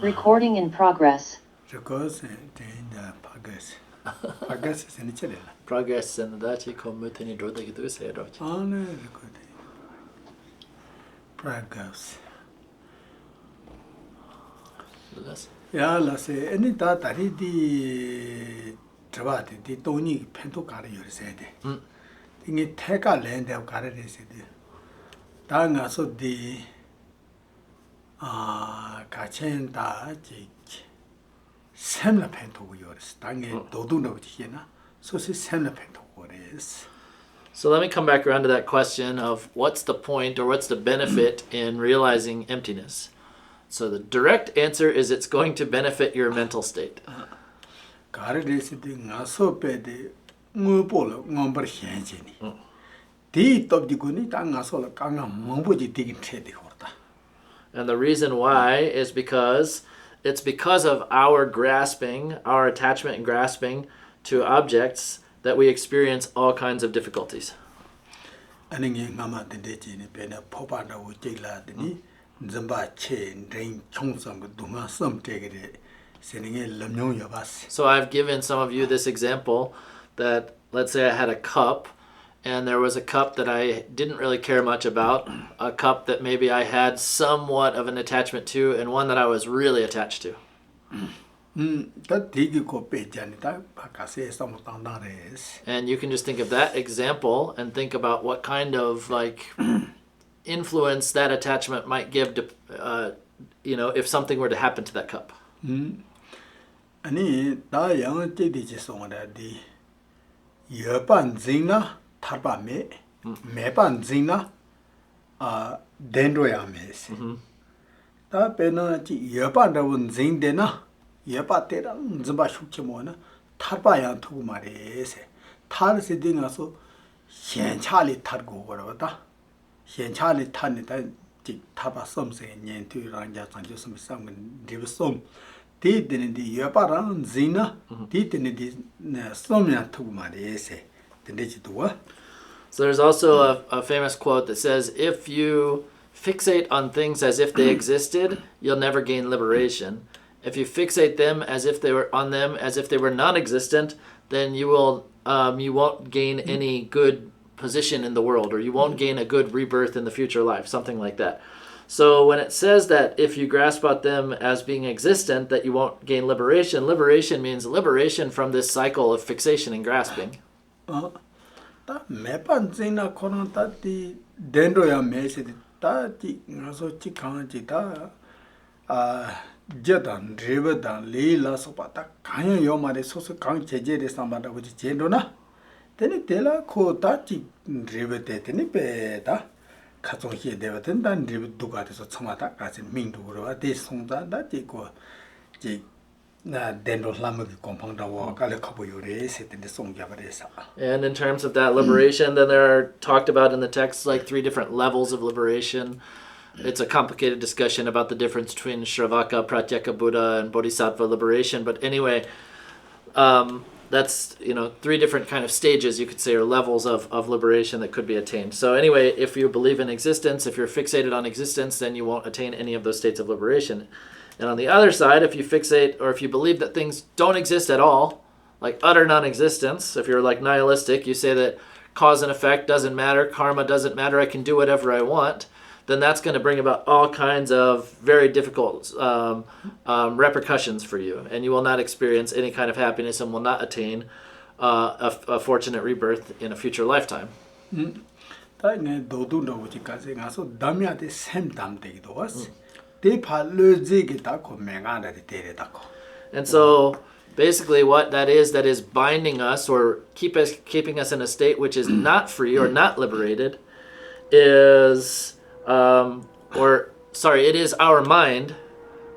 Recording in progress. Progress and that you come with any door they do say it. Progress. Yeah, let's say any that I did the Travati, the Tony Pentocari, you said. In it take a land of Carade City. Dang so the Kachen da Semla Pento yours, Dang Doduna China, so she Semla Pento what is. So let me come back around to that question of what's the point or what's the benefit in realizing emptiness? So the direct answer is it's going to benefit your mental state. And the reason why is because it's because of our grasping, our attachment and grasping to objects that we experience all kinds of difficulties. So I've given some of you this example that, let's say I had a cup and there was a cup that I didn't really care much about, a cup that maybe I had somewhat of an attachment to, and one that I was really attached to. And you can just think of that example and think about what kind of influence that attachment might give to, if something were to happen to that cup. So there's also a famous quote that says, if you fixate on things as if they existed, you'll never gain liberation. If you fixate them as if they were non-existent, then you won't gain any good position in the world, or you won't gain a good rebirth in the future life, something like that. So when it says that if you grasp at them as being existent, that you won't gain liberation, liberation means liberation from this cycle of fixation and grasping. And in terms of that liberation, then there are talked about in the text like 3 different levels of liberation. It's a complicated discussion about the difference between Shravaka, Pratyeka Buddha, and Bodhisattva liberation. But anyway, that's 3 different kind of stages, you could say, or levels of liberation that could be attained. So anyway, if you believe in existence, if you're fixated on existence, then you won't attain any of those states of liberation. And on the other side, if you fixate or if you believe that things don't exist at all, like utter non-existence, if you're like nihilistic, you say that cause and effect doesn't matter, karma doesn't matter, I can do whatever I want, then that's going to bring about all kinds of very difficult repercussions for you. And you will not experience any kind of happiness and will not attain a fortunate rebirth in a future lifetime. And so basically what that is binding us or keeping us in a state which is not free or not liberated is, it is our mind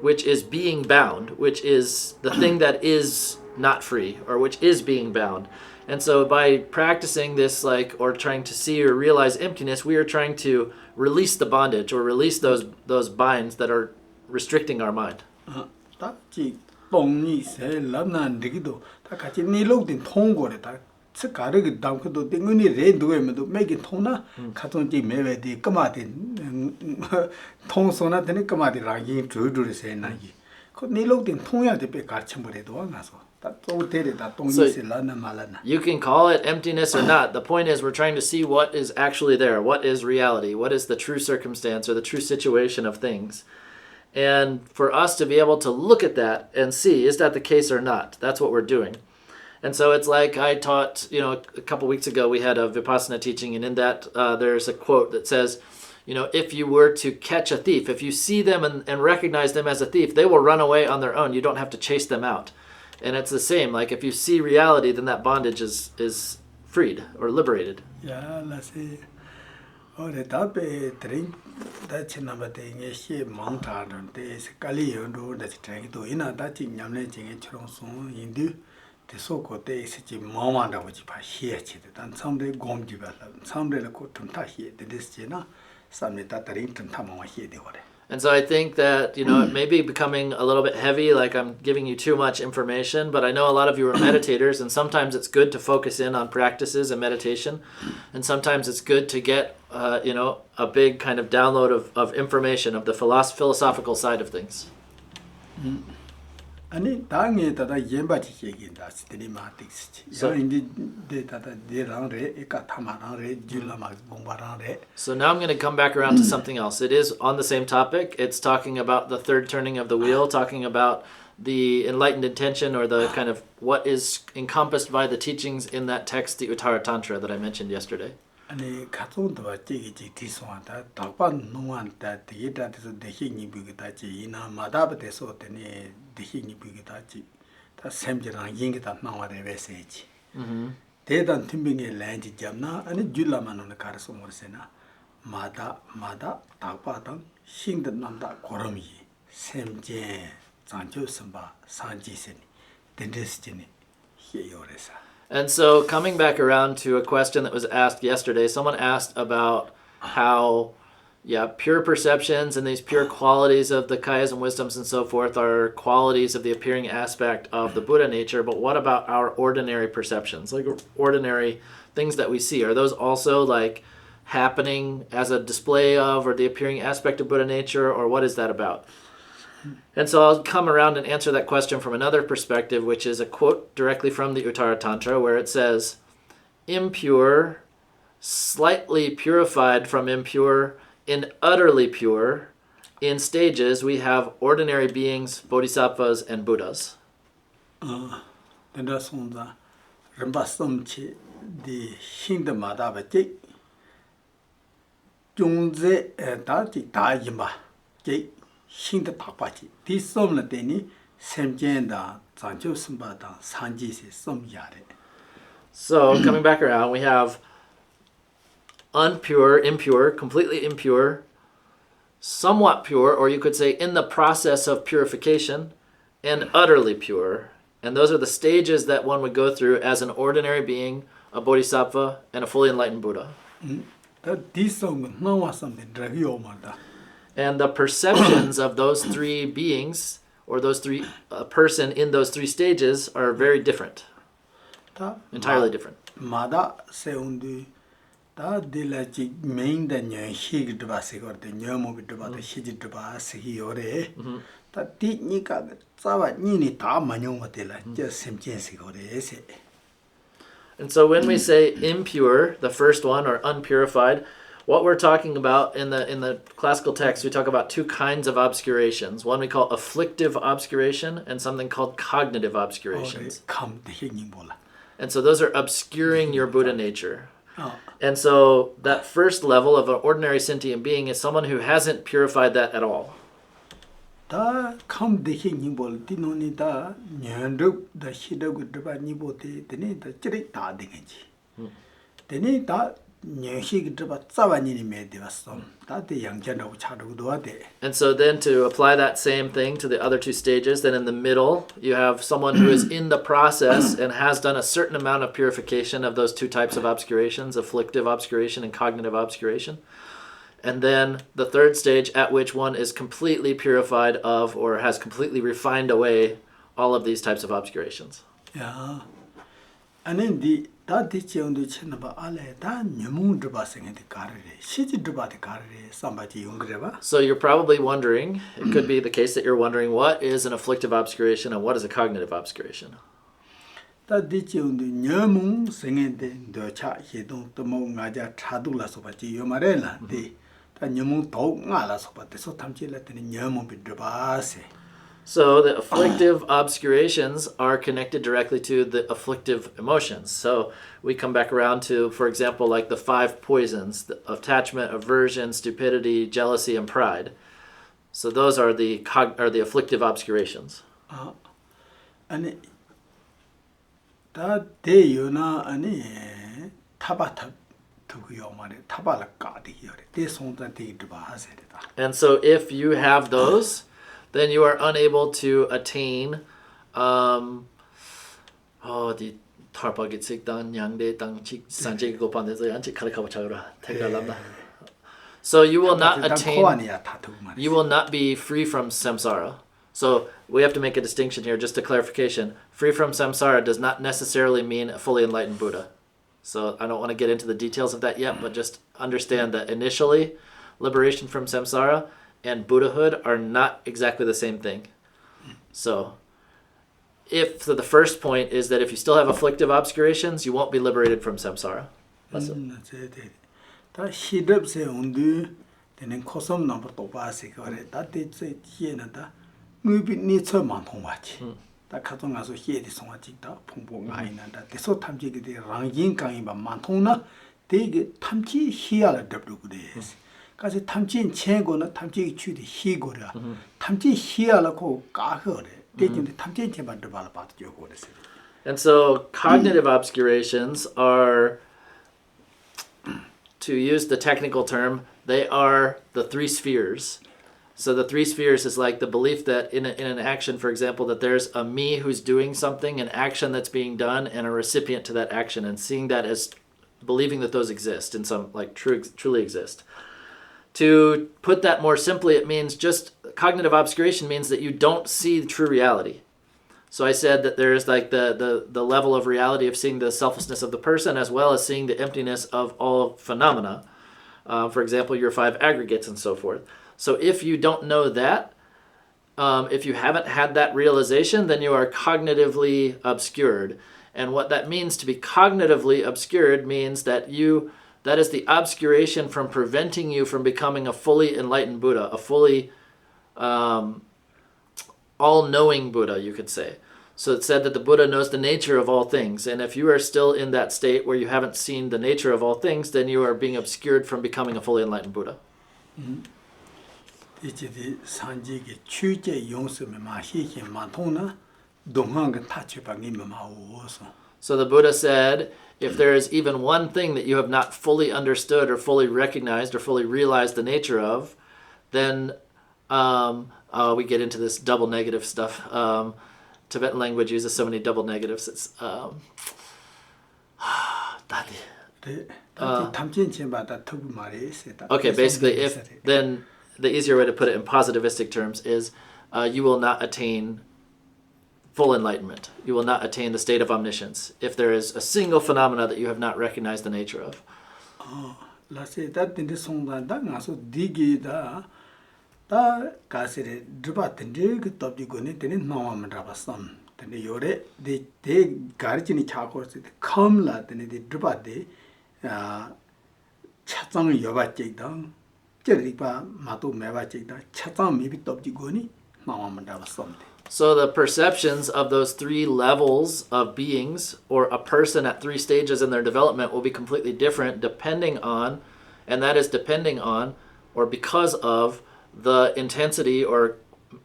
which is being bound, which is the thing that is not free or which is being bound. And so by practicing this, or trying to see or realize emptiness, we are trying to release the bondage or release those binds that are restricting our mind. 가르기 담고도 땡은이 레드웨면도 매기 통나 가ton지 매베디 까마디 통소나 되는 까마디 라기 줄줄세 나기 그 니록된 통야데 배 가르쳐버려도 나서 또 데려다 동이슬라나 말라나. You can call it emptiness or not. The point is we're trying to see what is actually there. What is reality? What is the true circumstance or the true situation of things? And for us to be able to look at that and see, is that the case or not? That's what we're doing. And so it's like I taught, a couple weeks ago we had a Vipassana teaching, and in that there's a quote that says, if you were to catch a thief, if you see them and recognize them as a thief, they will run away on their own. You don't have to chase them out. And it's the same. Like if you see reality, then that bondage is freed or liberated. Yeah, let's see. Oh, the tape drink that's number thing is she mountain and this Kaliyondo that's trying to in a touching yamleching a chronson in do the so called days moment which by here and someday gom develop, someday the court to Tahi, the Destina, some that ring to Tamo here the water. And so I think that, it may be becoming a little bit heavy, like I'm giving you too much information, but I know a lot of you are meditators, and sometimes it's good to focus in on practices and meditation, and sometimes it's good to get, a big kind of download of information, of the philosophical side of things. 아니 당에 다다 연바지 얘기다 스트리마틱스 저 인디 데이터다 데랑레 에카타마랑레 줄라마 공바랑레. So now I'm going to come back around to something else. It is on the same topic. It's talking about the third turning of the wheel, talking about the enlightened intention, or the kind of what is encompassed by the teachings in that text, the Uttara Tantra that I mentioned yesterday. 아니 가족도 저기 디소한다 답반 농한다 디에다서 대행이 비기다지 이나 마다버대서 되니 대행이 비기다지 다 샘지랑 인기다 나와래 베세지 대단 팀빙의 렌지 잡나 아니 줄라만은 가르소 모르세나 마다 답바당 신드 남다 고름이 샘제 장조선바 산지세니 덴데스지니 히요레사. And so coming back around to a question that was asked yesterday, someone asked about how, pure perceptions and these pure qualities of the kayas and wisdoms and so forth are qualities of the appearing aspect of the Buddha nature, but what about our ordinary perceptions, like ordinary things that we see? Are those also like happening as a display of or the appearing aspect of Buddha nature, or what is that about? And so I'll come around and answer that question from another perspective, which is a quote directly from the Uttara Tantra, where it says, impure, slightly purified from impure, in utterly pure, in stages we have ordinary beings, bodhisattvas, and Buddhas. Tenda sonda rambasomchi di hinda madabati jungze dati dayima je hinda tapati di somla deni semjenda zanjo sambada sanji se somyare. So coming back around, we have unpure, impure, completely impure, somewhat pure, or you could say in the process of purification, and utterly pure. And those are the stages that one would go through as an ordinary being, a bodhisattva, and a fully enlightened Buddha. And the perceptions of those three beings, or those three person in those three stages, are very different. Entirely different. Mada seundu da dilaji main da nyan hig dba sigor de nyamo bidba da hiji dba sigi ore ta ti ni ka tsawa ni ni ta manyo matela je semchen sigore se. And so when we say impure, the first one, or unpurified, what we're talking about in the classical text, we talk about two kinds of obscurations. One we call afflictive obscuration, and something called cognitive obscurations. And so those are obscuring your Buddha nature. And so that first level of an ordinary sentient being is someone who hasn't purified that at all. Da kam dekhi nibol dinoni da nyandup da hidagu dba nibote deni da chiri ta dengi. Deni da nyanhig dba tsawani ni me devasom. Da de yangjana ucharu do de. And so then to apply that same thing to the other two stages, then in the middle you have someone who is in the process and has done a certain amount of purification of those two types of obscurations, afflictive obscuration and cognitive obscuration. And then the third stage at which one is completely purified of or has completely refined away all of these types of obscurations. Yeah. 아니 다 대체온도 쳐나봐 알레 다 녀몽 드바 생한테 가르래 시지 드바데 가르래 삼바지 용그래봐. So you're probably wondering, it could be the case that you're wondering, what is an afflictive obscuration and what is a cognitive obscuration? 다 대체온도 녀몽 생한테 너차 해동 또뭐 가자 차둘라서 바지 요 말에라 다 녀몽 더 알아서 바대서 탐질라더니 녀몽 비드바세. So the afflictive obscurations are connected directly to the afflictive emotions. So we come back around to, for example, like the 5 poisons: the attachment, aversion, stupidity, jealousy, and pride. So those are the afflictive obscurations. 아니 다 대요나 아니 타바타 두고요 말에 타발라 까디요래 대송다 대드바세다. And so if you have those, then you are unable to attain the so you will not attain, you will not be free from samsara. So we have to make a distinction here, just a clarification. Free from samsara does not necessarily mean a fully enlightened Buddha. So I don't want to get into the details of that yet, but just understand that initially, liberation from samsara and Buddhahood are not exactly the same thing. So the first point is that if you still have afflictive obscurations, you won't be liberated from samsara. That's it. 다 히럽세 온두 되는 코섬 넘버 또 봐세 그래 다 대체 히에나다 무비 니처만 통하지 다 가정 가서 히에디 송하지다 풍부 아이나다 대소 탐지게 돼 랑긴 강이바 만통나 되게 탐지 히야를 더블고데스 가서 탐진 최고는 탐지 취디 히고라 탐지 히야라고 까허래 대진데 탐지 제만 더 봐라 봐도 요거랬어. And so cognitive obscurations are, to use the technical term, they are the 3 spheres. So the 3 spheres is like the belief that in an action, for example, that there's a me who's doing something, an action that's being done, and a recipient to that action, and seeing that as believing that those exist in some, like truly exist. To put that more simply, it means just cognitive obscuration means that you don't see true reality. So I said that there's like the level of reality of seeing the selflessness of the person as well as seeing the emptiness of all phenomena. For example, your 5 aggregates and so forth. So if you don't know that, if you haven't had that realization, then you are cognitively obscured. And what that means to be cognitively obscured means that that is the obscuration from preventing you from becoming a fully enlightened Buddha, a fully all-knowing Buddha, you could say. So it said that the Buddha knows the nature of all things. And if you are still in that state where you haven't seen the nature of all things, then you are being obscured from becoming a fully enlightened Buddha. 이제 산지게 취제 용서면 마히히 만통나 동항가 타치방이 마오서. So the Buddha said, if there is even one thing that you have not fully understood or fully recognized or fully realized the nature of, then we get into this double negative stuff. Tibetan language uses so many double negatives. It's okay, basically, then the easier way to put it in positivistic terms is you will not attain full enlightenment. You will not attain the state of omniscience if there is a single phenomena that you have not recognized the nature of. 다 가시레 드바든지 그 답지고네 되는 나와만 잡았음. 근데 요래 대 가르치니 차고스 컴라 되는 드바데 차장을 여봤지다. 저리바 마도 매봤지다. 차장 미비 답지고니 나와만 잡았음. So the perceptions of those 3 levels of beings or a person at 3 stages in their development will be completely different depending on, and that is depending on or because of the intensity or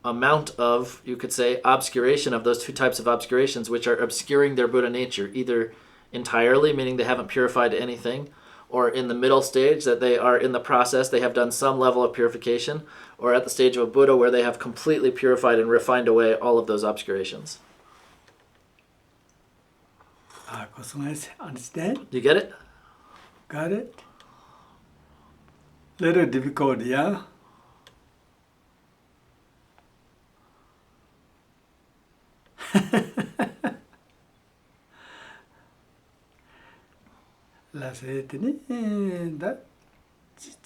amount of, you could say, obscuration of those 2 types of obscurations, which are obscuring their Buddha nature, either entirely, meaning they haven't purified anything, or in the middle stage, that they are in the process, they have done some level of purification, or at the stage of a Buddha where they have completely purified and refined away all of those obscurations. Understand? Do you get it? Got it? Little difficult, yeah? La se tini that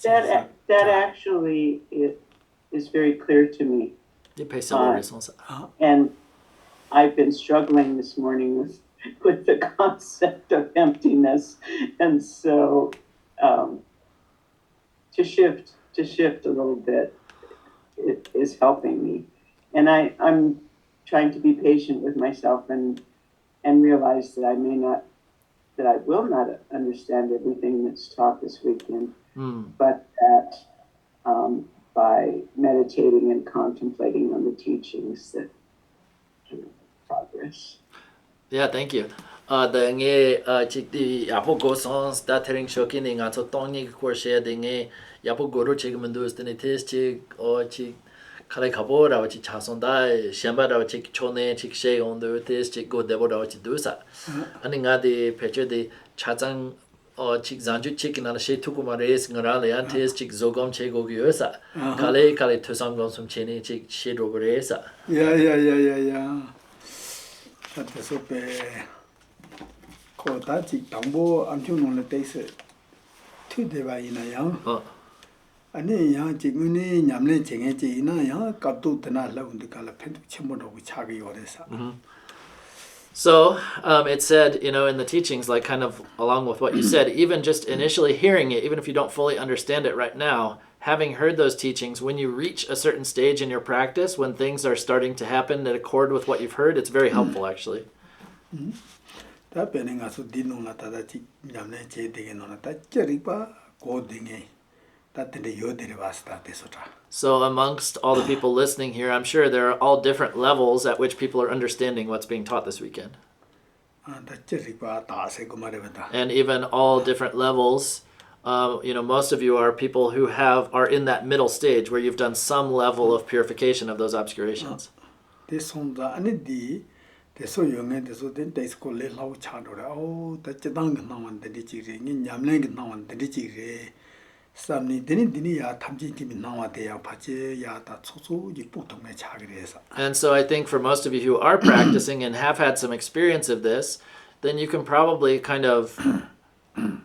That actually is very clear to me. Il paye several raisons. And I've been struggling this morning with the concept of emptiness. And so to shift a little bit is helping me. And I'm trying to be patient with myself and realize that I will not understand everything that's taught this weekend, but that by meditating and contemplating on the teachings that progress. Yeah, thank you. The nge chik di yapo go songs da tering shoki ni nga so tongni ko she de nge yapo go ro chik mendus de test chik o chik kale khabo ra chik chason da shamba ra chik chone chik she on the test chik go debo ra chik do sa. Ani nga de picture de chazang o chik zanju chik na she tuku ma res ngara le an test chik zogom che go gyo sa. Kale to sam gom sum chene chik she ro re sa. Yeah. That's okay. Ko ta chi tambo amchu no le taise. Tu de ba ina yang. Ani yang chi muni nyam le chenge chi ina yang kap tu tana la undi kala phen tu chemo do cha gi yore sa. So it said, in the teachings, like kind of along with what you said, even just initially hearing it, even if you don't fully understand it right now, having heard those teachings, when you reach a certain stage in your practice, when things are starting to happen that accord with what you've heard, it's very helpful, actually. So amongst all the people listening here, I'm sure there are all different levels at which people are understanding what's being taught this weekend. And even all different levels. Most of you are people who are in that middle stage where you've done some level of purification of those obscurations. And so I think for most of you who are practicing and have had some experience of this, then you can probably kind of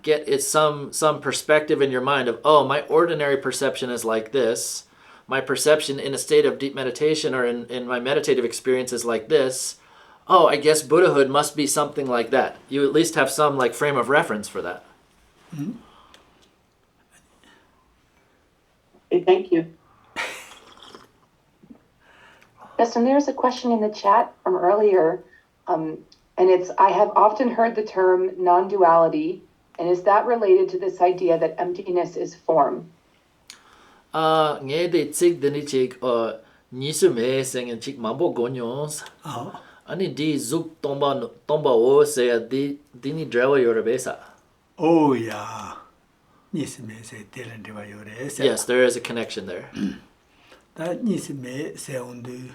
get some perspective in your mind of, my ordinary perception is like this. My perception in a state of deep meditation or in my meditative experience is like this. I guess Buddhahood must be something like that. You at least have some frame of reference for that. Okay, thank you. Justin, there's a question in the chat from earlier, and it's, I have often heard the term non-duality, and is that related to this idea that emptiness is form? Nge de tsik deni chik nisu me seng chik mambo gonyons. Ani di zuk tomba o se di ni drawa yorabesa. Oh yeah. Yes, there is a connection there. That nisme se undu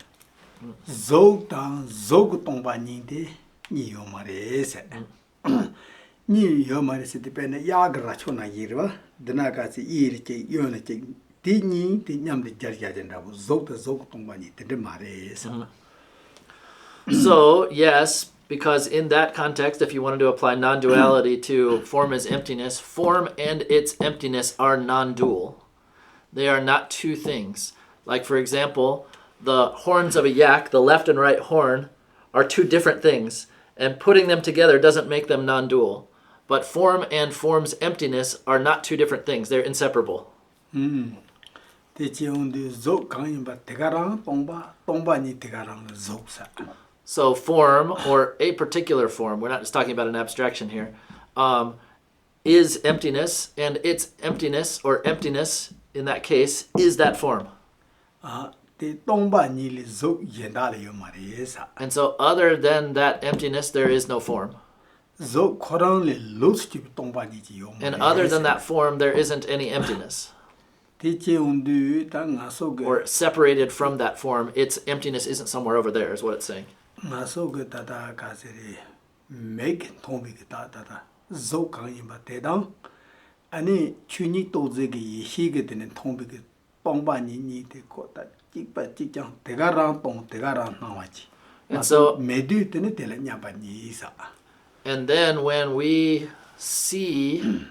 zog tang zog tongba ni de ni yomare se. Ni yomare se depende yagra chona yirwa dana ka si iri ke yona ke di ni di nyam de jar ya jenda bu zog tongba ni de mare se. So, yes, because in that context, if you wanted to apply non-duality to form as emptiness, form and its emptiness are non-dual. They are not two things. Like, for example, the horns of a yak, the left and right horn, are two different things, and putting them together doesn't make them non-dual. But form and form's emptiness are not two different things. They're inseparable. So form, or a particular form, we're not just talking about an abstraction here, is emptiness, and its emptiness, or emptiness, in that case, is that form. And so other than that emptiness, there is no form. And other than that form, there isn't any emptiness. Or separated from that form, its emptiness isn't somewhere over there, is what it's saying. And so, and then when we see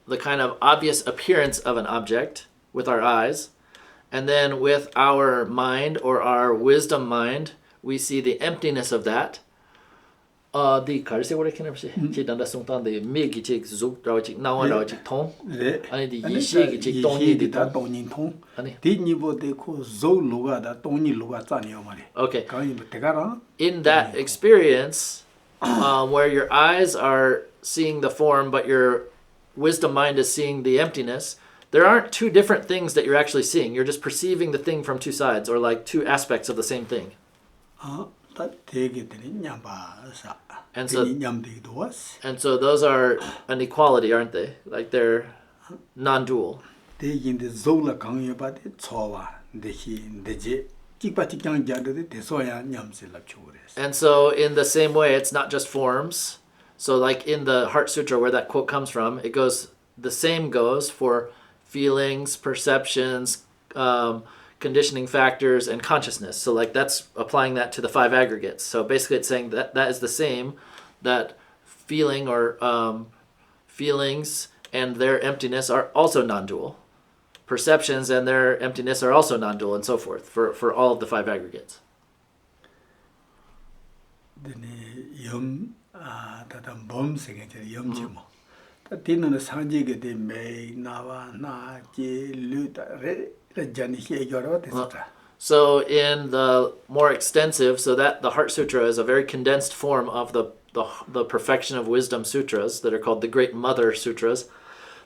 the kind of obvious appearance of an object with our eyes, and then with our mind or our wisdom mind, we see the emptiness of that. The 가르세 오래 캐나시 지단다 송탄데 미기직 족라오직 나와라오직 통 네. 아니 디 이시기직 동니디 다 통 동인통. 아니 디니보데 코 조루가다 동니루가 짜니요 말이. okay. 가이 대가라. In that experience, where your eyes are seeing the form, but your wisdom mind is seeing the emptiness, there aren't two different things that you're actually seeing. You're just perceiving the thing from two sides, or like two aspects of the same thing. 다 되게 되는 냠바사. And so- 냠데도 왔어. And so those are an equality, aren't they? Like they're non-dual. 대긴데 조라 강요바데 초와 데히 데제 찌빠찌짱 자르데 대소야 냠슬라 초레스. And so in the same way, it's not just forms. So like in the Heart Sutra, where that quote comes from, it goes, the same goes for feelings, perceptions, conditioning factors, and consciousness. So like that's applying that to the five aggregates. So basically it's saying that that is the same, that feeling or feelings and their emptiness are also non-dual. Perceptions and their emptiness are also non-dual, and so forth for all of the five aggregates. 데네 다다 범세게 염지모. 다 디는 상지게 데 메나와 나지 르다 레전히 해결어 됐다. So in the more extensive, so that the Heart Sutra is a very condensed form of the Perfection of Wisdom Sutras that are called the Great Mother Sutras.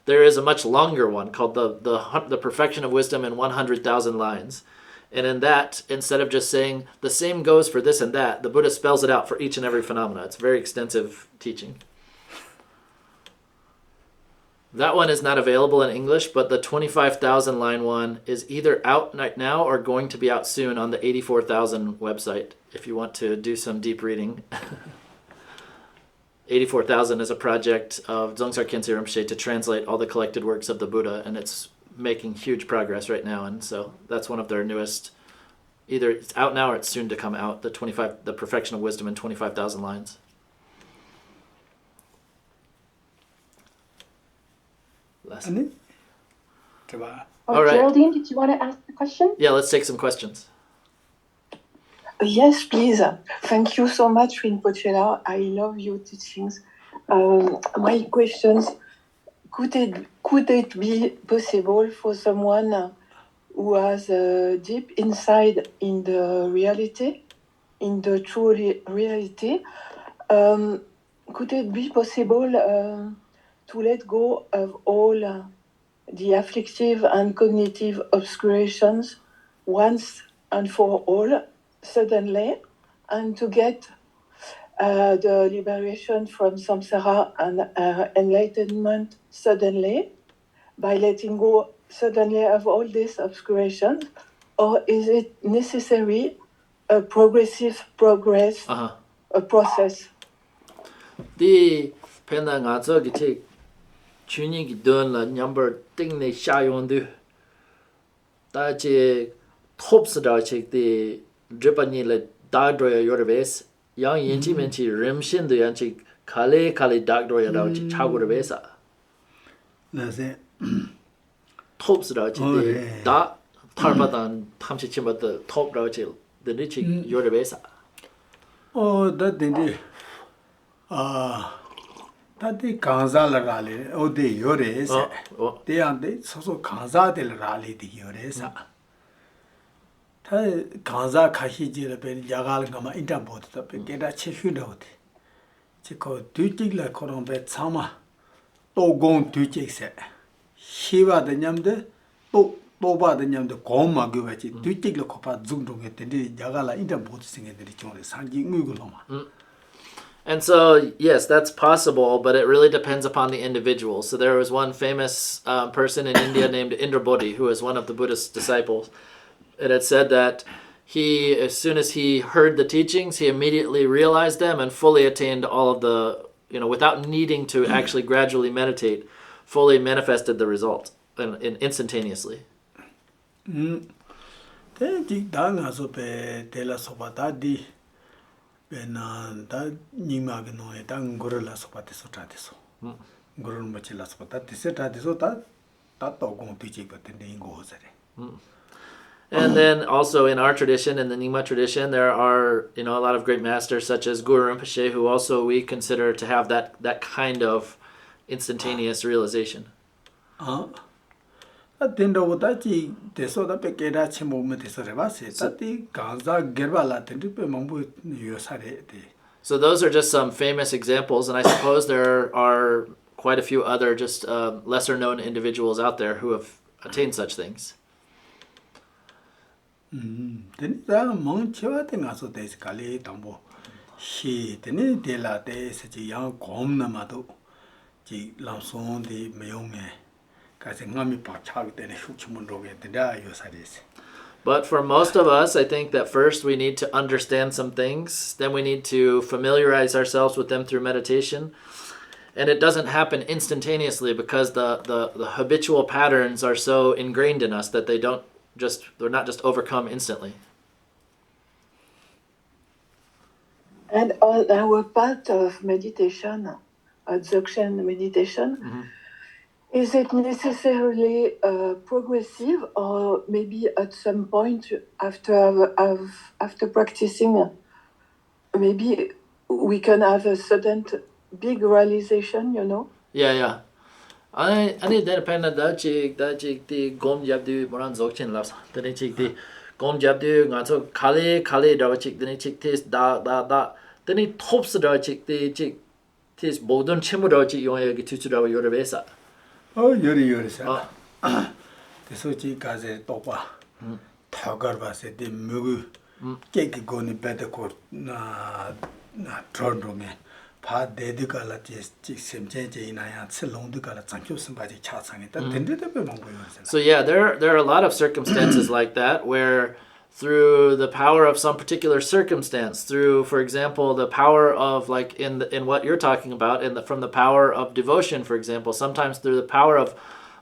There is a much longer one called the Perfection of Wisdom in 100,000 lines. And in that, instead of just saying the same goes for this and that, the Buddha spells it out for each and every phenomena. It's very extensive teaching. That one is not available in English, but the 25,000 line one is either out right now or going to be out soon on the 84,000 website if you want to do some deep reading. 84,000 is a project of Dzongtsar Khyentse Rinpoche to translate all the collected works of the Buddha, and it's making huge progress right now, and so that's one of their newest, either it's out now or it's soon to come out, the Perfection of Wisdom in 25,000 lines. 아니? 봐. All right. Geraldine, did you want to ask the question? Yeah, let's take some questions. Yes, please. Thank you so much, Rinpoche. I love your teachings. My questions, could it be possible for someone who has deep insight in the reality, in the true reality, could it be possible to let go of all the afflictive and cognitive obscurations once and for all, suddenly, and to get the liberation from samsara and enlightenment suddenly, by letting go suddenly of all these obscurations? Or is it necessary a progressive progress, a process? The pendant answer to take tuning done the number thing they shy on do. That's a tops that check the Japanese like Dagdoya Yorubes, young Yinchimenchi Rimshin the Yanchi Kale Dagdoya Rauchi Chagurabesa. 나세 Tops that check the Tarbadan Tamchichimba the top Rauchi, the Nichi Yorubesa. 다든지 다디 강자라라레 어디 요레서 대한데 소소 강자들라리디 요레서 다 강자 가시지를 벨 야갈가마 인터보드다 베게다 체휴도데 지코 뒤직라 코롬베 참아 또공 뒤직세 시바데 냠데 또바데 냠데 고마교바지 뒤직라 코파 중동에 데디 야갈라 인터보드 생에들이 좀 상기 의글로마. And so, yes, that's possible, but it really depends upon the individual. So there was one famous person in India named Indrabodhi, who was one of the Buddhist disciples. It had said that he, as soon as he heard the teachings, he immediately realized them and fully attained all of the, without needing to actually gradually meditate, fully manifested the result instantaneously. 대직 당하서 베 텔라소바다디 베나 다 니마게 노에 다 ngorla 소파테 소타데소. ngorol mochila sopata tise타데소 다 또공 뒤집었데 인고서래. And then also in our tradition, in the Nyingma tradition, there are a lot of great masters such as Guru Rinpoche, who also we consider to have that kind of instantaneous realization. 된다고다지 대소다 백게다 침모면 대소래봐세. 다티 간자 게발라 된디페 망부 요사레데. So those are just some famous examples, and I suppose there are quite a few other just lesser known individuals out there who have attained such things. 된다 멍치와데 가서 대스 갈리 담보 시 되네 데라데 세지 양 곰나마도 지 람송데 메용에 가서 감이 박차게 되네 흉치문로게 된다 요사레스. But for most of us, I think that first we need to understand some things, then we need to familiarize ourselves with them through meditation. And it doesn't happen instantaneously because the habitual patterns are so ingrained in us that they're not just overcome instantly. And on our path of meditation, Dzogchen meditation, is it necessarily progressive, or maybe at some point after practicing, maybe we can have a sudden big realization, Yeah. Ani depend da chik the gom jabdu moran zokchen laps. Then chik the gom jabdu ngaso kale da chik then chik tes da. Then it tops da chik the chik tes bodon chemu da chik yon yagi tutu da yore besa. 요리사. 대소지 가제 또봐. 타거바세 데 무구 깨기 고니 베데고 나 트론동에 파 데드가라 semjenje ina야 칠롱드가라 장교선바지 차창에다 덴데데베 망고요서. So yeah, there are a lot of circumstances like that where through the power of some particular circumstance, through, for example, the power of like in what you're talking about, from the power of devotion, for example, sometimes through the power of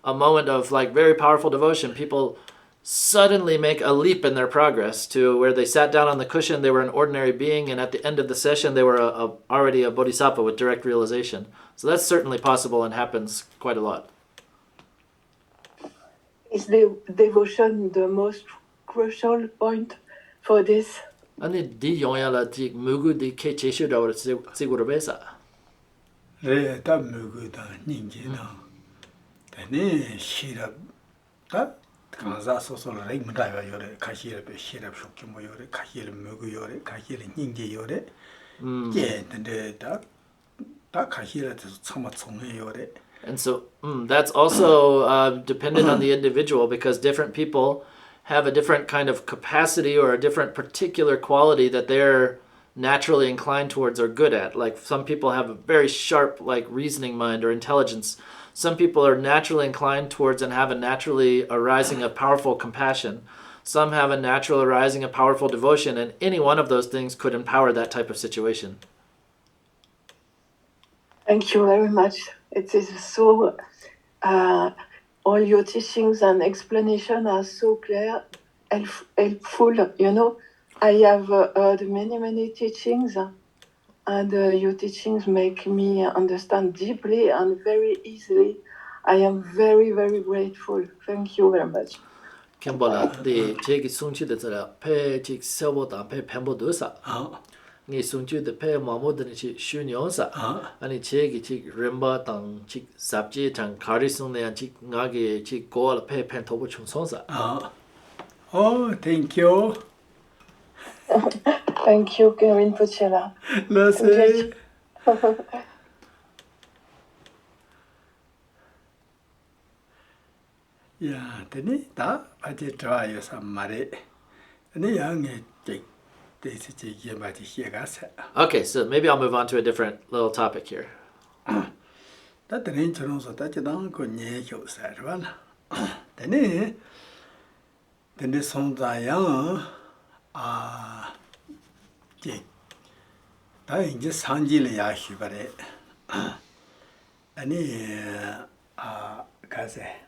a moment of like very powerful devotion, people suddenly make a leap in their progress to where they sat down on the cushion, they were an ordinary being, and at the end of the session, they were already a bodhisattva with direct realization. So that's certainly possible and happens quite a lot. Is the devotion the most crucial point for this? 아니 디 용야라 디 무구 디 케체슈다 워 시고로 베사. 레다 무구다 닌게다. 데네 시랍 다 간자 소소를 레임다가 요래 가시르베 시랍 쇼키 뭐 요래 가시르 무구 요래 가시르 닌게 요래. 예 근데 다 가시르도 참아 총해 요래. And so that's also dependent on the individual, because different people have a different kind of capacity or a different particular quality that they're naturally inclined towards or good at. Like some people have a very sharp like reasoning mind or intelligence. Some people are naturally inclined towards and have a naturally arising of powerful compassion. Some have a natural arising of powerful devotion, and any one of those things could empower that type of situation. Thank you very much. It is so, all your teachings and explanation are so clear, helpful, I have heard many teachings, and your teachings make me understand deeply and very easily. I am very, very grateful. Thank you very much. Kimbola, the jegi sungchi de zara pe jik sebo da pe pembo dosa. Ni sungchi de pe mamo de chi shunyo sa. Ani jegi jik rimba dang jik sabji tang kari sung ne jik ngagi jik go pe pen tobo chung song sa. Oh, thank you. Thank you, Karen Pochela. Lase. 야, 되니 다 아주 좋아요 삼마리. 아니 양에 대세지 이게 맞지 시가서. Okay, so maybe I'll move on to a different little topic here. 다 되는 저런서 다 지당 거 녀교사르나. 되니 되니 손자양 다 이제 산지를 야시바래. 아니 가세.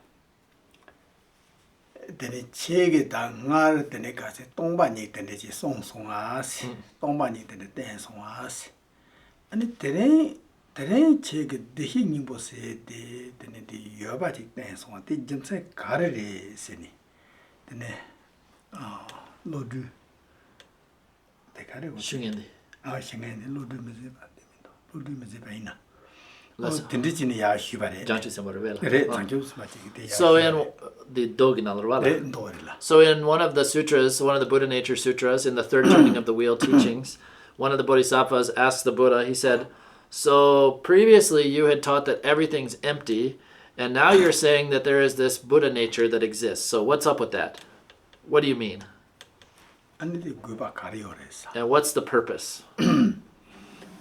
되네 책에 다 나를 되네 가서 동반이 되네지 송송아시 동반이 되네 댄송아시 아니 되네 책에 대히님 보세요 되네 여바지 댄송아 대 점세 가르리 세니 되네 로드 대가리고 슝인데. 싱행네 로드 메제 받습니다 로드 메제 바이나 Let's- 된지니 야 휴바래 Janchi Sambarabella. 그래 장주 스마치 So in the Doginalrwala. 네 노르라 So in one of the sutras, one of the Buddha Nature Sutras, in the third turning of the wheel teachings, one of the Bodhisattvas asked the Buddha, he said, so previously you had taught that everything's empty, and now you're saying that there is this Buddha nature that exists. So what's up with that? What do you mean? 아니디 그바 가리오레사 And what's the purpose?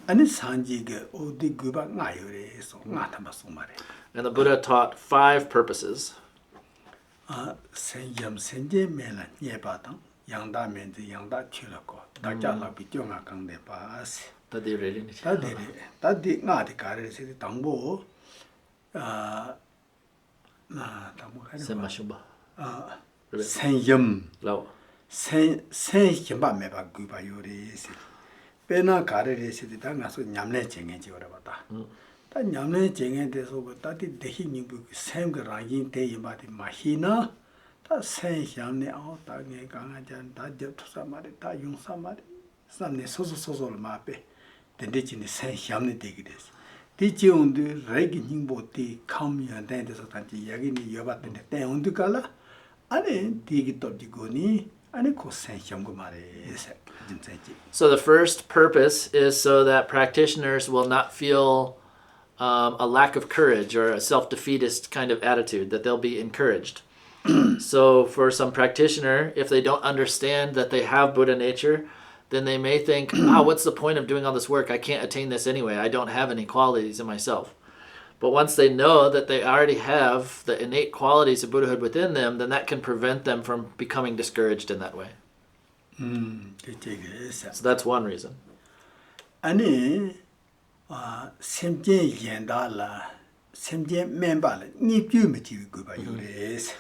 아니 산지게 어디 그바 나요레서 나타마 소마레 And the Buddha taught 5 purposes. 생염 생제 메라 예바당 양다 멘지 양다 튀라고 다자라 비정아 강데 바스 That they really need. 다디 나디 가레세 당보 당보 가리 Senmashumba. 생염 Lao. 생염바 메바 그바 요레세 빼나 가레레세 다 가서 냠내 쟁해지 오라바다 다 냠내 쟁해 돼서 다디 대히니 부 샘가 라긴 대이마디 마히나 다 생향네 다게 강아잔 다 접사마리 다 용사마리 삼네 소소소소를 마페 된대진이 생향네 되게 됐어 디지온드 레기 닝보티 카미야 된데서 단지 야기니 여봤는데 때온드 갈라 아니 디기 떡지고니 아니 고 생향고 말에서 So the first purpose is so that practitioners will not feel a lack of courage or a self-defeatist kind of attitude, that they'll be encouraged. So for some practitioner, if they don't understand that they have Buddha nature, then they may think, what's the point of doing all this work? I can't attain this anyway. I don't have any qualities in myself. But once they know that they already have the innate qualities of Buddhahood within them, then that can prevent them from becoming discouraged in that way. So that's one reason. 아니 샘제 연달라 샘제 멤버라 니규미지 그바 요레스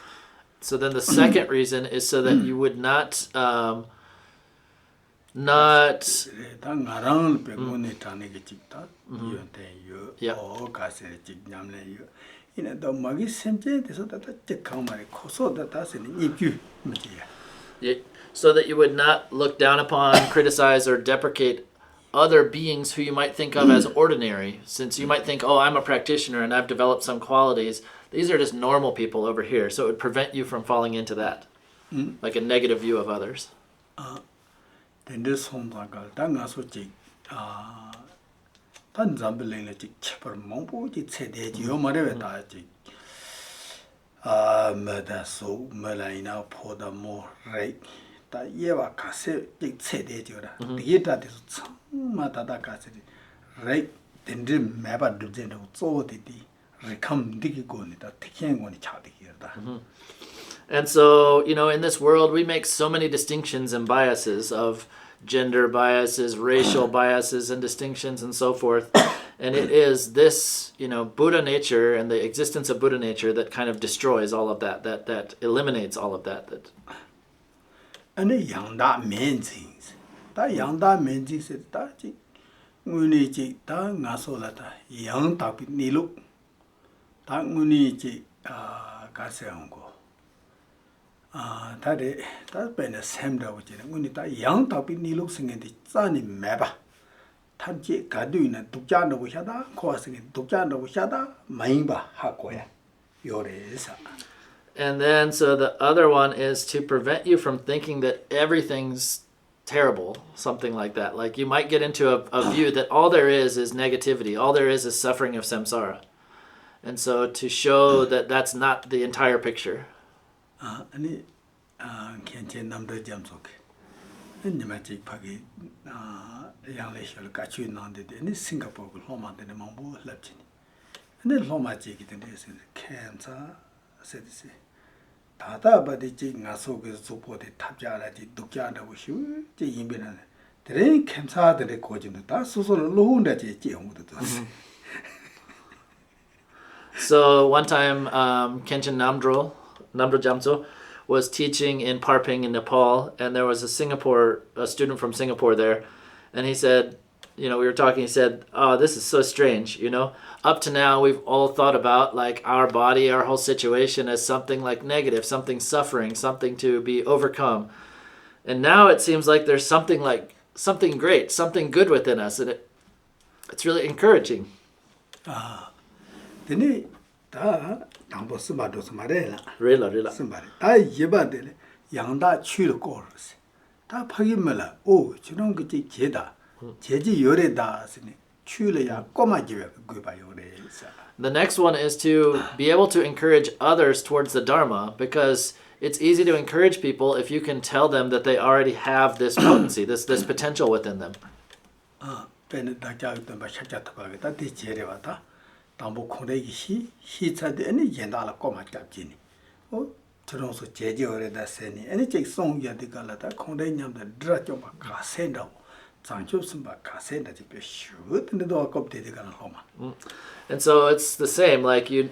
So then the second reason is so that you would not 당가랑 백문에 타네게 찍다 요대요 Yeah. 가세 찍냠래요 이네도 마기 샘제 돼서 다다 찍강마리 코소다 다스니 니규미지야 so that you would not look down upon, criticize, or deprecate other beings who you might think of as ordinary. Since you might think, I'm a practitioner and I've developed some qualities. These are just normal people over here. So it would prevent you from falling into that, like a negative view of others. 근데 손자가 당가서지 단잠벨레 지 쳇버 몽보지 세대지요 말에다지 마다소 말라이나 포다모 레이 다 예와 가세 지 세대지요라 디에다데서 참마다다 가세 레이 덴드 매바 드젠도 쪼디디 리컴 디기고니다 티켄고니 차디기다 And so, in this world, we make so many distinctions and biases of gender biases, racial biases, and distinctions, and so forth. And it is this, Buddha nature and the existence of Buddha nature that kind of destroys all of that, that eliminates all of that. 아니 양다 면징스 다 양다 면징스 다지 문이지 다 나솔라다 양답이 니룩 다 문이지 가세한고 다데 다 베네 샘다고 지는 문이 다 양답이 니룩 생긴데 짜니 매바 탐지 가두이나 독자노고 하다 코아스게 독자노고 하다 마인바 하고야 요래서 And then, so the other one is to prevent you from thinking that everything's terrible, something like that. Like you might get into a view that all there is negativity, all there is suffering of samsara. And so to show that that's not the entire picture. 아니 괜찮은 남들 잠속에 님아지 파기 양레시를 같이 있는데 네 싱가포르 로마한테 망보 랍지니 근데 로마지 기던데 캔사 세디세 다다바디지 나속에서 소포데 탑자라지 독자라고 쉬우 제 임변하네 드레 캔사들의 고진도 다 소소를 놓은다지 지용도 So one time Khenchen Namdro Jamso was teaching in Parping in Nepal, and there was a student from Singapore there, and he said, we were talking, he said, oh, this is so strange, Up to now, we've all thought about like our body, our whole situation as something like negative, something suffering, something to be overcome. And now it seems like there's something great, something good within us, and it's really encouraging. Then 당보 스마도 스마래라. Rila. 스마래. 다 예바들 양다 취를 거르세. 다 파기면라. 오, 저런 그지 제다. 제지 요래다스니. 취를야 꼬마지가 그봐 요래사. The next one is to be able to encourage others towards the Dharma, because it's easy to encourage people if you can tell them that they already have this potency, this potential within them. 베네다자도 바샤자타바가 다 제레와다. 담보 콩레기 히차데 아니 옌다라 꼬마 잡지니. 저런서 제지어레다 세니. 아니 책 송야디가라다 콩레냠다 드라좀바 가센다고. 장초스바 가센다 집에 슈트는도 아깝데디가나 호마. And so it's the same, like you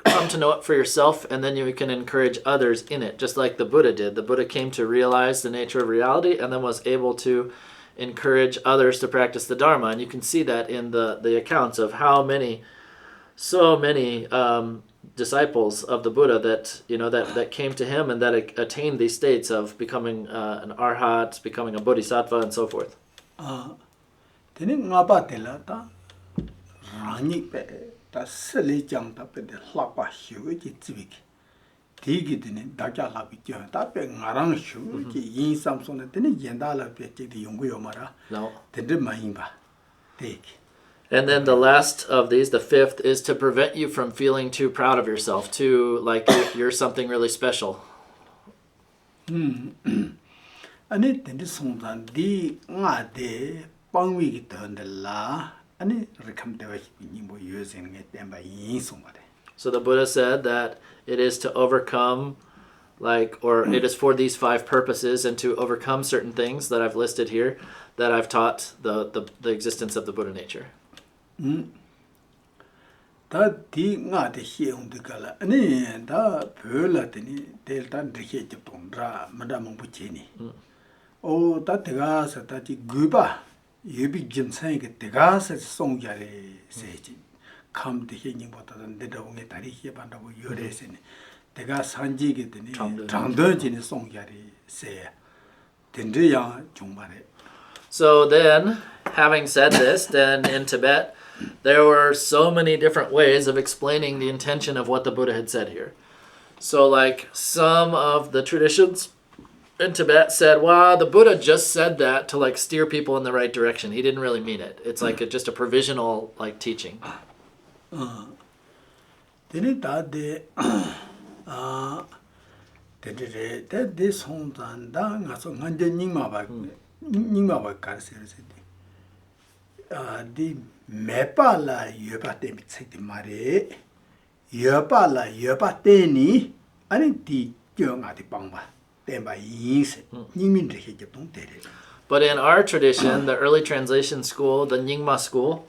come to know it for yourself, and then you can encourage others in it, just like the Buddha did. The Buddha came to realize the nature of reality and then was able to encourage others to practice the Dharma. And you can see that in the accounts of so many disciples of the Buddha that came to him and that attained these states of becoming an arhat, becoming a bodhisattva, and so forth. Then ngabatela rani pe ta seli jang ta pe de lapa hiu ji zibik digi dine daja labi jo ta pe ngarang hiu ji yin samsung ne dine yenda la pe ji de yonggu yo mara No. de mayin ba digi. And then the last of these, the fifth, is to prevent you from feeling too proud of yourself, too like you're something really special. Ani dine songzan di nga de pangwi gi de la ani rekam de wa nimbo using it ba yin song ba de. So the Buddha said that it is to overcome, or it is for these 5 purposes and to overcome certain things that I've listed here, that I've taught the existence of the Buddha nature. 다 디 nga de hiung de gala ani da pöla de ni del tan de he jip tong ra mada mong bu chi ni. O da de ga sa ta ji gu ba yebi jin sai ge de ga sa song ya le se ji kam de he ning bo ta de da ong ge da ri he ban da bo yo re se ni de ga san ji ge de ni chang de ji ni song ya re se den de ya jong ba re. So then, having said this, then in Tibet, there were so many different ways of explaining the intention of what the Buddha had said here. So like some of the traditions in Tibet said, wow, the Buddha just said that to like steer people in the right direction. He didn't really mean it. It's like just a provisional like teaching. Dene da de de song zan da nga so ngan de ning ma ba ka se di me pa la yo ba de mi tsik de ma re yo pa la yo ba de ni ani di jo nga di pang ba de ba yin se ning min de he je dong de re. But in our tradition, the early translation school, the Nyingma school,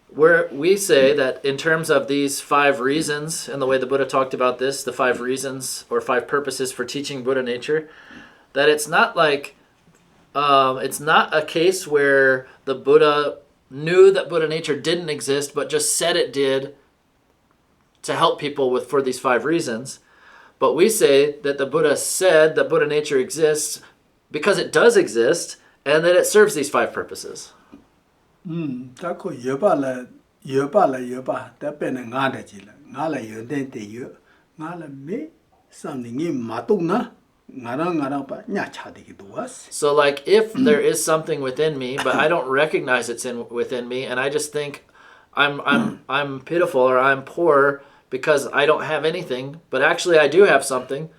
where we say that in terms of these 5 reasons, and the way the Buddha talked about this, the 5 reasons or 5 purposes for teaching Buddha nature, that it's not like, it's not a case where the Buddha knew that Buddha nature didn't exist, but just said it did to help people for these 5 reasons. But we say that the Buddha said that Buddha nature exists because it does exist, and that it serves these 5 purposes. Ta ko yo ba da pe na nga de ji la nga la yo de yo nga la me something ni ma tu na nga ra ba nya cha de ki do was. So like if there is something within me, but I don't recognize it's within me, and I just think I'm pitiful or I'm poor because I don't have anything, but actually I do have something,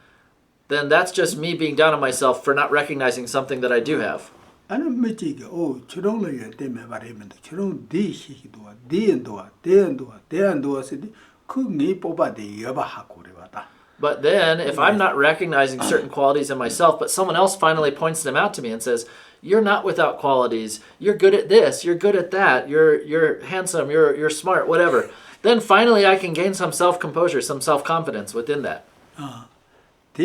then that's just me being down on myself for not recognizing something that I do have. Ani me ji ge churong la yo de me ba re me de churong di hi do se di ku ni po ba de yo ba ha ko re ba ta. But then if I'm not recognizing certain qualities in myself, but someone else finally points them out to me and says, you're not without qualities, you're good at this, you're good at that, you're handsome, you're smart, whatever. Then finally I can gain some self-composure, some self-confidence within that. So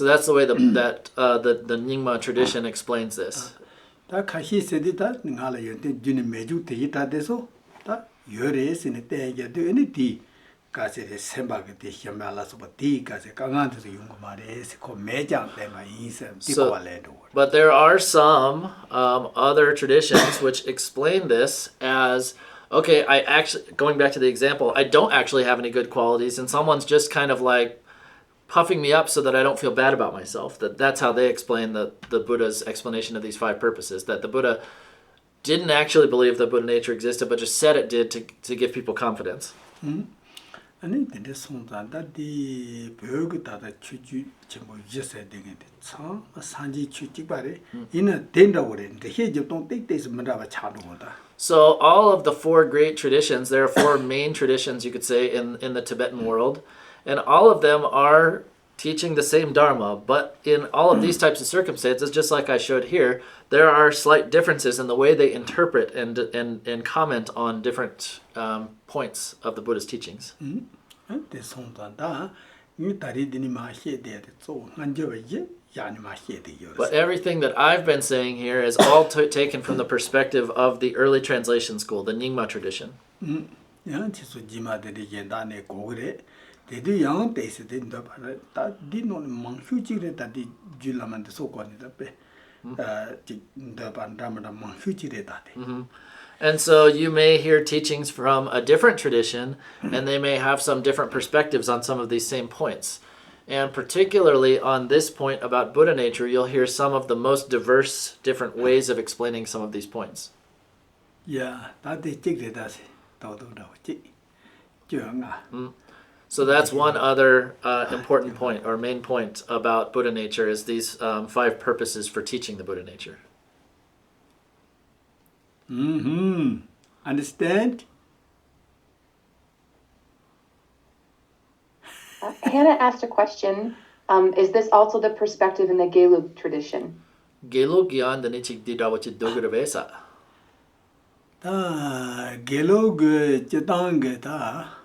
that's the way the Nyingma tradition explains this. 다 가시 세디다 나라 연대 주니 매주 되기다 돼서 다 열에서는 때게도 에니디 가세에 semba게 되시면라서 디 가세 강한테서 용거 말에서 그 매장 때만 인생 디고알레도. But there are some other traditions which explain this as, okay, I actually, going back to the example, I don't actually have any good qualities, and someone's just kind of like puffing me up so that I don't feel bad about myself. That's how they explain the Buddha's explanation of these 5 purposes, that the Buddha didn't actually believe that Buddha nature existed, but just said it did to give people confidence. 아니 근데 손단다디 벽에다가 추주 전부 있어야 되는데 참 산지 추직발에 이는 된다고 그랬는데 해접동 땡땡에서 뭐라고 차는 거다. So all of the 4 great traditions, there are 4 main traditions you could say in the Tibetan world, and all of them are teaching the same Dharma, but in all of these types of circumstances, just like I showed here, there are slight differences in the way they interpret and comment on different points of the Buddha's teachings. 근데 손단다 이 다리들이 마셔야 돼. 또 한저게 야니 마셔야 돼요. But everything that I've been saying here is all taken from the perspective of the early translation school, the Nyingma tradition. 야, 지수 지마들이 옛날에 고그래. 대도 양 때에서 된다 봐라. 다 디노는 망휴지래 다디 줄라만데 소관이다 빼. 다 반다마다 망휴지래 다디. And so you may hear teachings from a different tradition, and they may have some different perspectives on some of these same points. And particularly on this point about Buddha nature, you'll hear some of the most diverse, different ways of explaining some of these points. 야, 다들 찍대다시 더더더 찍. 정아. So that's one other important point, or main point about Buddha nature, is these 5 purposes for teaching the Buddha nature. Understand? Hannah asked a question. Is this also the perspective in the Gelug tradition? Gelug gyan danichik didawachit dogurabesa. 다 gelog 제당게 다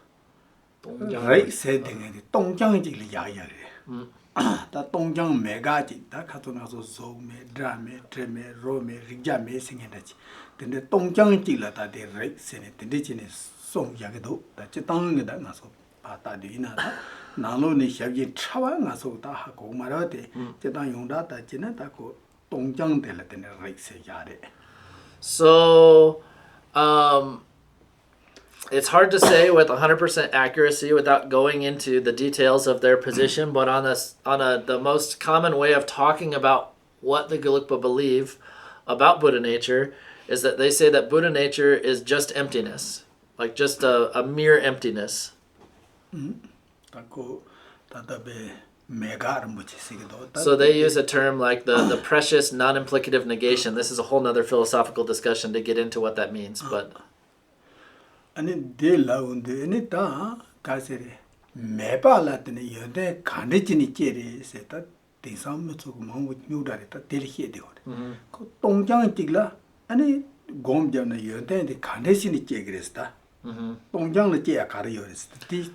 right setting 동장직을 야야래. 다 동장 메가지 다 가도나서 소메 드라메 드레메 로메 리자메 생겨나지. 근데 동장직을 다 right setting 근데 진에 송야게도 다 제당게다 나서 바다디나 나로니 샤기 차와 나서 다 하고 말하되 제당 용다 다 진에 다고 동장될 때는 right set야래. So it's hard to say with 100% accuracy without going into the details of their position, but the most common way of talking about what the Gelugpa believe about Buddha nature is that they say that Buddha nature is just emptiness, like just a mere emptiness. So they use a term like the precious non-implicative negation. This is a whole nother philosophical discussion to get into what that means, but 아니 데라운데 에니타 가세레 메발라드네 여데 간데지니 째레세다 대상무서 망고 뉴다레다 데리히에데 그 동장 찍라 아니 곰잖아 여데 간데시니 째그레스다 동장을 째야 가르요레스다 디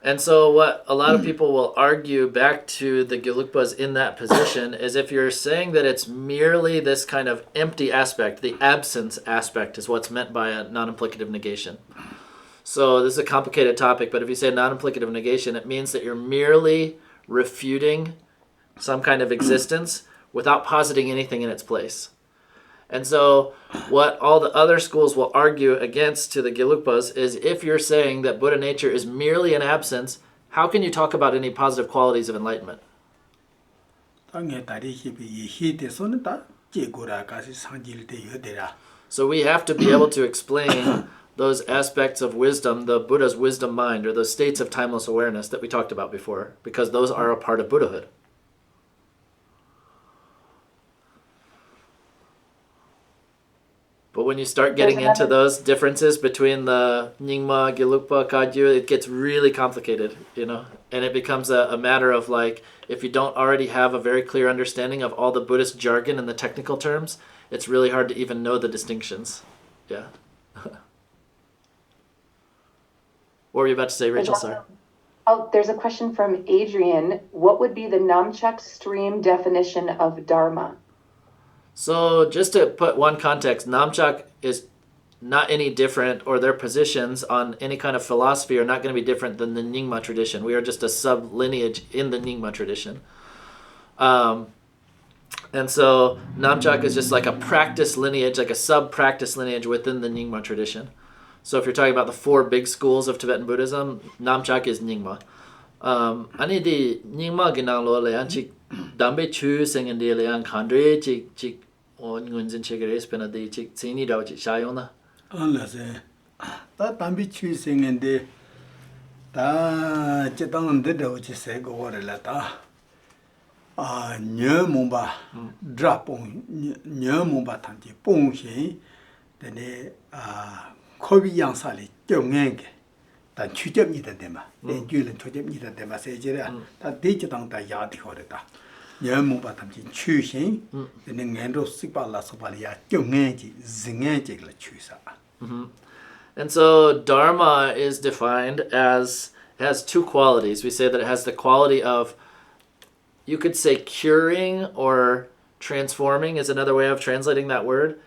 And so what a lot of people will argue back to the Gelugpas in that position is if you're saying that it's merely this kind of empty aspect, the absence aspect is what's meant by a non-implicative negation. So this is a complicated topic, but if you say non-implicative negation, it means that you're merely refuting some kind of existence without positing anything in its place. And so what all the other schools will argue against to the Gelugpas is if you're saying that Buddha nature is merely an absence, how can you talk about any positive qualities of enlightenment? So we have to be able to explain those aspects of wisdom, the Buddha's wisdom mind, or those states of timeless awareness that we talked about before, because those are a part of Buddhahood. But when you start getting into those differences between the Nyingma, Gelugpa, Kagyu, it gets really complicated, and it becomes a matter of like, if you don't already have a very clear understanding of all the Buddhist jargon and the technical terms, it's really hard to even know the distinctions. Yeah. What were you about to say, Rachel? Sorry. Oh, there's a question from Adrian. What would be the Namchak stream definition of Dharma? So just to put one context, Namchak is not any different, or their positions on any kind of philosophy are not going to be different than the Nyingma tradition. We are just a sub-lineage in the Nyingma tradition. And so Namchak is just like a practice lineage, like a sub-practice lineage within the Nyingma tradition. So if you're talking about the four big schools of Tibetan Buddhism, Namchak is Nyingma. Ani di Nyingma ginang lo le an chik dambe chu singen di le an khandre chik on ngunzin chigre spena di chik tsini daw chik shayong na. Lase. Ta tambi chu singende ta chitang de daw chi se go ore la ta. Nhớ mong ba dra pong nhớ mong ba thang chi pong hin de ne khobi yang sa le kyong nge ge dan chu jeb ni de ma len ju len chu jeb ni de ma se je ra ta de chi dang da ya di ho de ta nhớ mong ba thang chi chu hin de ne ngen ro sik ba la so ba le ya kyong nge ji zing nge ji le chu sa. And so Dharma is defined as, it has two qualities. We say that it has the quality of, you could say curing or transforming is another way of translating that word,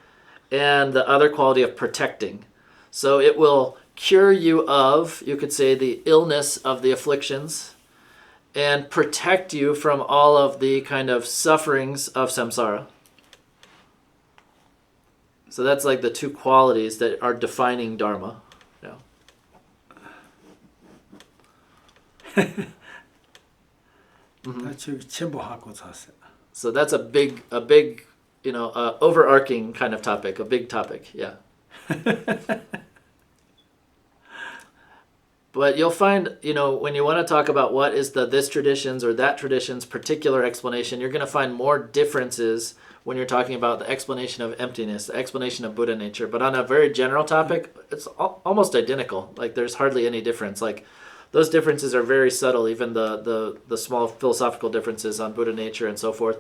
and the other quality of protecting. So it will cure you of, you could say, the illness of the afflictions, and protect you from all of the kind of sufferings of samsara. So that's like the two qualities that are defining Dharma. Yeah. So that's a big, overarching kind of topic, a big topic, yeah. But you'll find, when you want to talk about what is this tradition's or that tradition's particular explanation, you're going to find more differences when you're talking about the explanation of emptiness, the explanation of Buddha nature. But on a very general topic, it's almost identical. Like there's hardly any difference. Like those differences are very subtle, even the small philosophical differences on Buddha nature and so forth.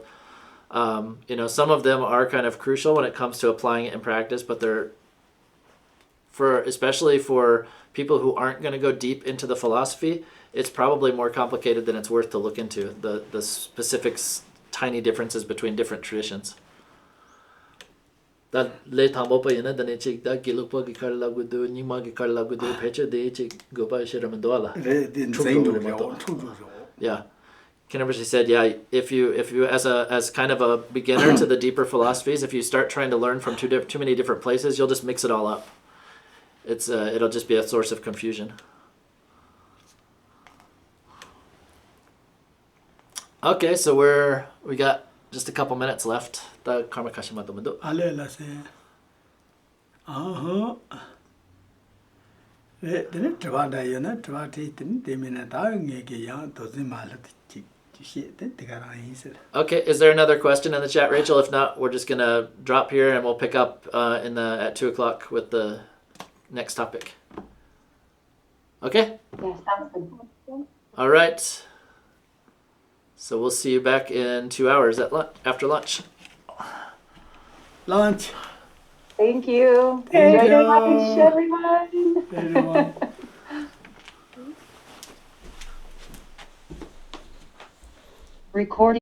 Some of them are kind of crucial when it comes to applying it in practice, but they're, especially for people who aren't going to go deep into the philosophy, it's probably more complicated than it's worth to look into, the specific tiny differences between different traditions. Da le thambo pa yana dane chik da kilukpa ki karla gudu nyima ki karla gudu pecha de chik gopa shiramandola. Yeah. Ken Rinpoche said, yeah, if you as kind of a beginner to the deeper philosophies, if you start trying to learn from too many different places, you'll just mix it all up. It'll just be a source of confusion. Okay, so we got just a couple minutes left. The karma kashima domundo. Ale la se. Dene trvada yona trvati tin demina da nge ge ya dozi mal ti chi te gara yin. Okay, is there another question in the chat, Rachel? If not, we're just gonna drop here and we'll pick up at 2:00 with the next topic. Okay? Yeah, sounds good. All right. So we'll see you back in 2 hours after lunch. Lunch. Thank you. Thank Enjoy your you. lunch, everyone. Everyone. Recording.